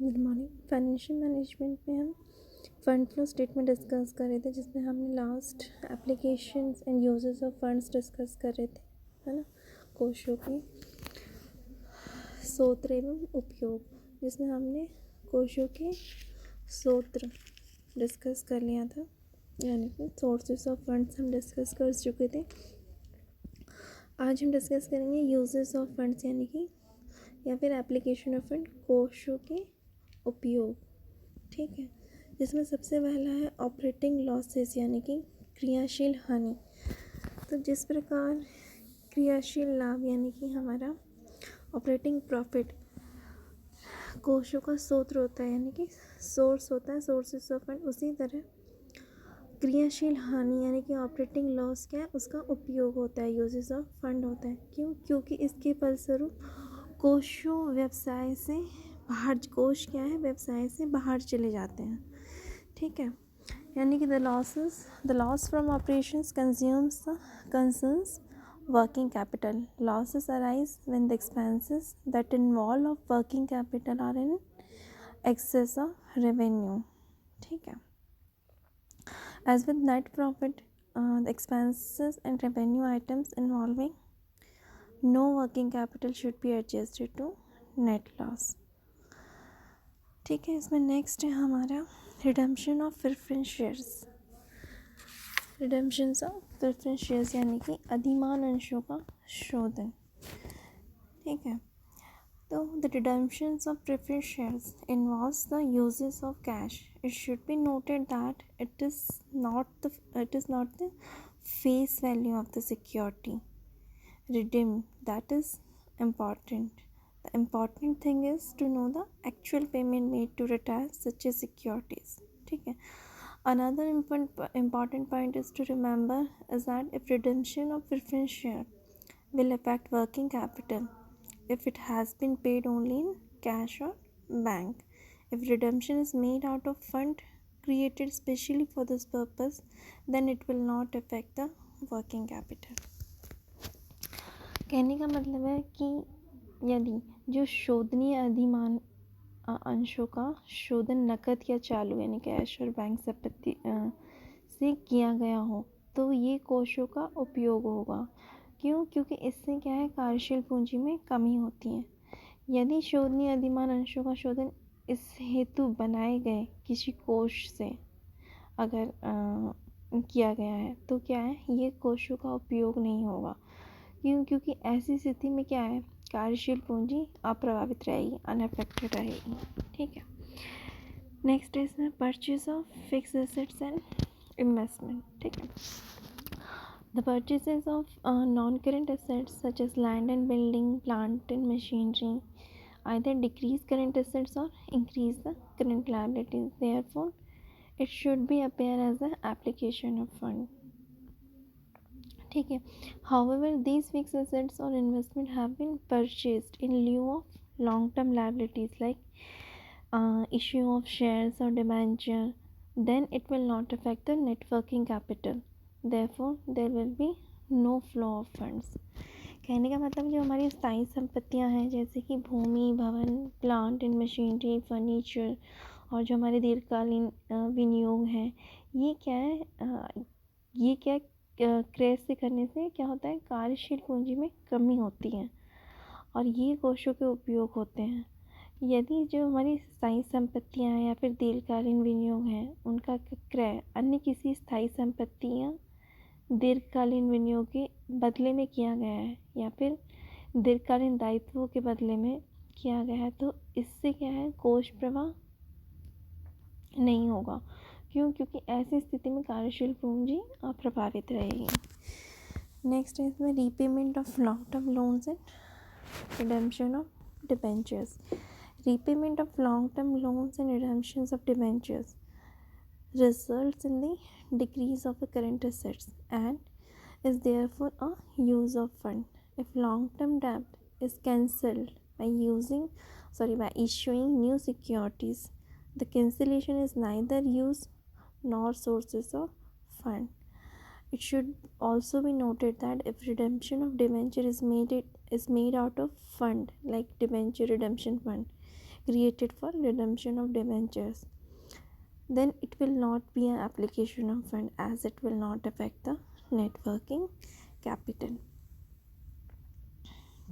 Good morning. Financial management में हम fund flow statement discuss कर रहे थे, जिसमें हमने last applications and uses of funds discuss कर रहे थे, है ना। कोशों के स्रोत एवं उपयोग, जिसमें हमने कोशों के स्रोत डिस्कस कर लिया था, यानी कि सोर्सेस ऑफ फंड्स हम डिस्कस कर चुके थे। आज हम डिस्कस करेंगे यूजेस ऑफ फंड्स, यानी कि या फिर एप्लीकेशन ऑफ फंड, कोशों के उपयोग। ठीक है, जिसमें सबसे पहला है ऑपरेटिंग लॉसेस, यानी कि क्रियाशील हानि। तो जिस प्रकार क्रियाशील लाभ यानी कि हमारा ऑपरेटिंग प्रॉफिट कोशों का स्रोत होता है, यानी कि सोर्स होता है, सोर्सेस ऑफ फंड, उसी तरह क्रियाशील हानि यानी कि ऑपरेटिंग लॉस क्या है, उसका उपयोग होता है, यूजेस ऑफ फंड होता है। क्यों? क्योंकि इसके फलस्वरूप कोशों व्यवसाय से बाहर, कोश क्या है, व्यवसाय से बाहर चले जाते हैं। ठीक है, यानी कि the loss from operations consumes working capital. Losses arise when the expenses that involve of working capital are in excess of revenue. ठीक है, as with net profit, the expenses and revenue items involving no working capital should be adjusted to net loss. ठीक है, इसमें next है हमारा redemption of preference shares. Redemption of preference shares यानी कि अधिमान अंशों का शोधन। ठीक है, तो the redemptions of preference shares involves the uses of cash. It should be noted that it is not the face value of the security redeemed that is important. The important thing is to know the actual payment made to retire such as securities. ठीक है, another important point is to remember is that if redemption of preference share will affect working capital, if it has been paid only in cash or bank. If redemption is made out of fund created specially for this purpose, then it will not affect the working capital. कहने का मतलब है कि यदि जो शोधनीय अधिमान अंशों का शोधन नकद या चालू यानी कैश और बैंक संपत्ति से किया गया हो, तो ये कोशों का उपयोग होगा। क्यों? क्योंकि इससे क्या है, कार्यशील पूंजी में कमी होती है। यदि शोधनीय अधिमान अंशों का शोधन इस हेतु बनाए गए किसी कोश से अगर किया गया है, तो क्या है, ये कोशों का उपयोग नहीं होगा। क्यों? क्योंकि ऐसी स्थिति में क्या है, कार्यशील पूंजी अप्रभावित रहेगी, अनअफेक्टेड रहेगी। ठीक है, नेक्स्ट है इसमें purchase of fix assets and investment. ठीक है, the purchases of non-current assets such as land and building, plant and machinery either decrease current assets or increase the current liabilities. Therefore, it should be appear as an application of fund. ठीक है, however, these fixed assets or investment have been purchased in lieu of long-term liabilities like issue of shares or debenture, then it will not affect the net working capital. Therefore, there will be no flow of funds. कहने का मतलब जो हमारी स्थायी संपत्तियां हैं, जैसे कि भूमि, भवन, प्लांट एंड मशीनरी, फर्नीचर, और जो हमारे दीर्घकालीन विनियोग हैं, ये क्या है, ये क्या क्रय से करने से क्या होता है, कार्यशील पूंजी में कमी होती है और ये कोशों के उपयोग होते हैं। यदि जो हमारी स्थायी संपत्तियां हैं या फिर दीर्घकालीन विनियोग हैं, उनका क्रय अन्य किसी स्थायी संपत्ति या दीर्घकालीन विनियोग के बदले में किया गया है या फिर दीर्घकालीन दायित्वों के बदले में किया गया है, तो इससे क्या है, कोश प्रवाह नहीं होगा। क्यों? क्योंकि ऐसी स्थिति में कार्यशील पूंजी अप्रभावित रहेगी। नेक्स्ट है इसमें repayment of long term loans and redemption of debentures. Repayment of long term loans and redemptions of debentures results in the decrease of the current assets and is therefore a use of fund. If long-term debt is cancelled by issuing new securities, the cancellation is neither use nor sources of fund. It should also be noted that if redemption of debenture is made out of fund like debenture redemption fund, created for redemption of debentures, then it will not be an application of fund as it will not affect the net working capital.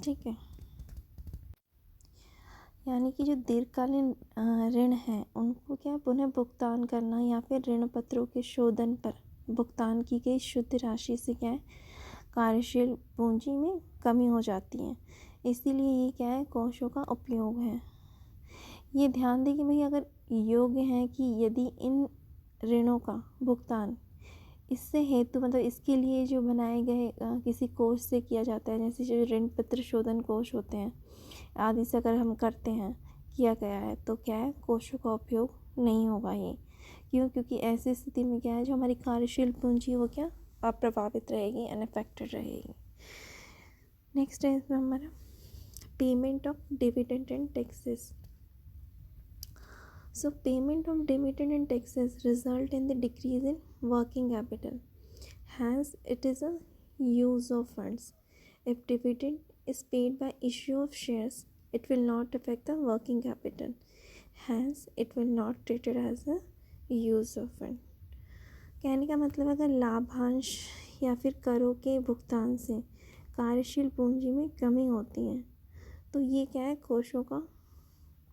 ठीक है, यानी कि जो दीर्घकालीन ऋण हैं उनको क्या पुनः भुगतान करना या फिर ऋण पत्रों के शोधन पर भुगतान की गई शुद्ध राशि से क्या है कार्यशील पूंजी में कमी हो जाती है, इसीलिए ये क्या है कोषों का उपयोग है। ये ध्यान दें कि भाई अगर योग्य है कि यदि इन ऋणों का भुगतान इससे हेतु मतलब इसके लिए जो बनाए गए किसी कोष से किया जाता है, जैसे जो ऋण पत्र शोधन कोष होते हैं आदि से अगर हम करते हैं किया गया है तो क्या है कोषों का उपयोग नहीं होगा ये। क्यों? क्योंकि ऐसी स्थिति में क्या है जो हमारी कार्यशील पूंजी वो क्या अप्रभावित रहेगी, अनअफेक्टेड रहेगी। नेक्स्ट है इसमें हमारा payment of dividend and taxes. So payment of dividend and taxes result in the decrease in working capital. Hence, it is a use of funds. If dividend is paid by issue of shares, it will not affect the working capital. Hence, it will not treated as a use of fund. कहने का मतलब अगर लाभांश या फिर करों के भुगतान से कार्यशील पूंजी में कमी होती है तो ये क्या है कोषों का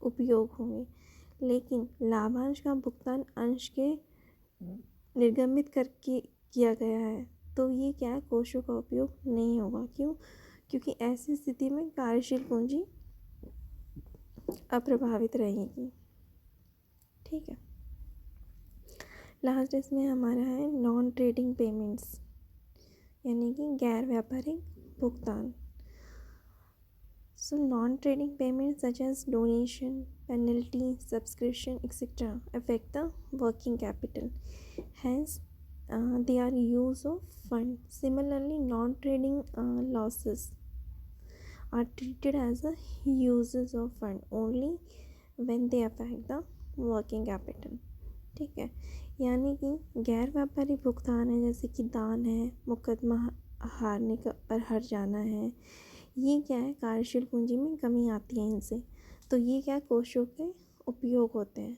उपयोग होंगे, लेकिन लाभांश का भुगतान अंश के निर्गमित करके किया गया है तो ये क्या है कोषों का उपयोग नहीं होगा। क्यों? क्योंकि ऐसी स्थिति में कार्यशील पूंजी अप्रभावित रहेगी। ठीक है, लास्ट इसमें हमारा है नॉन ट्रेडिंग पेमेंट्स यानी कि गैर व्यापारिक भुगतान। So non-trading payments such as donation, penalty, subscription, etc. affect the working capital. Hence, they are use of fund. Similarly, non-trading losses are treated as a uses of fund only when they affect the working capital. ठीक है, यानी कि गैर व्यापारी भुगतान है जैसे कि दान है, मुकदमा हारने का पर हार जाना है, ये क्या है कार्यशील पूंजी में कमी आती है इनसे, तो ये क्या कोषों के उपयोग होते हैं।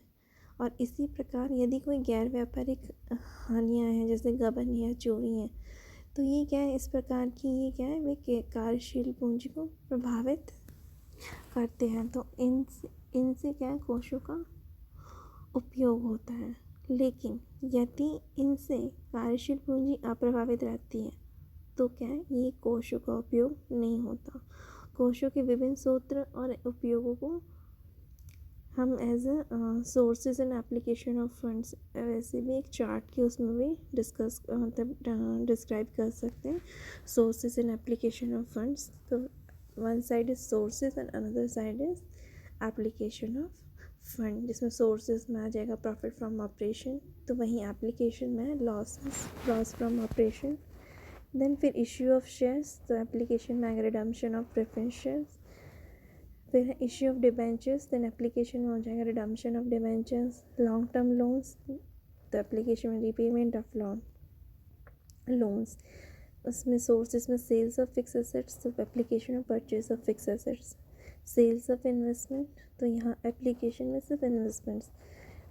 और इसी प्रकार यदि कोई गैर व्यापारिक हानियाँ हैं जैसे गबन या चोरी है तो ये क्या है इस प्रकार की ये क्या है वे कार्यशील पूंजी को प्रभावित करते हैं, तो इनसे क्या है कोषों का उपयोग होता है। लेकिन यदि इनसे कार्यशील पूंजी अप्रभावित रहती है तो क्या है ये कोषों का उपयोग नहीं होता। कोषों के विभिन्न स्रोत और उपयोगों को हम as a sources and application of funds वैसे भी एक चार्ट के उसमें भी डिस्कस मतलब डिस्क्राइब कर सकते हैं sources and application of funds. तो one side is sources and another side is application of fund, जिसमें सोर्सेज में आ जाएगा प्रॉफिट फ्रॉम ऑपरेशन, तो वहीं एप्लीकेशन में लॉस फ्रॉम ऑपरेशन। देन फिर इश्यू ऑफ शेयर्स, तो एप्लीकेशन में आएगा रिडम्पशन ऑफ प्रेफरेंस शेयर्स। फिर है issue of debentures, then application में हो जाएगा redemption of debentures. Long term loans, तो एप्लीकेशन में रीपेमेंट ऑफ लोन्स। उसमें सोर्सेज में सेल्स ऑफ फिक्स एसेट्स, तो application of purchase of fix assets. Sales of investment, तो यहाँ एप्लीकेशन में सिर्फ इन्वेस्टमेंट्स।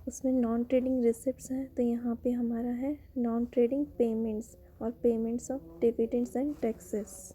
उसमें नॉन ट्रेडिंग रिसिप्ट्स हैं, तो यहाँ पे हमारा है नॉन ट्रेडिंग पेमेंट्स और payments of dividends and taxes.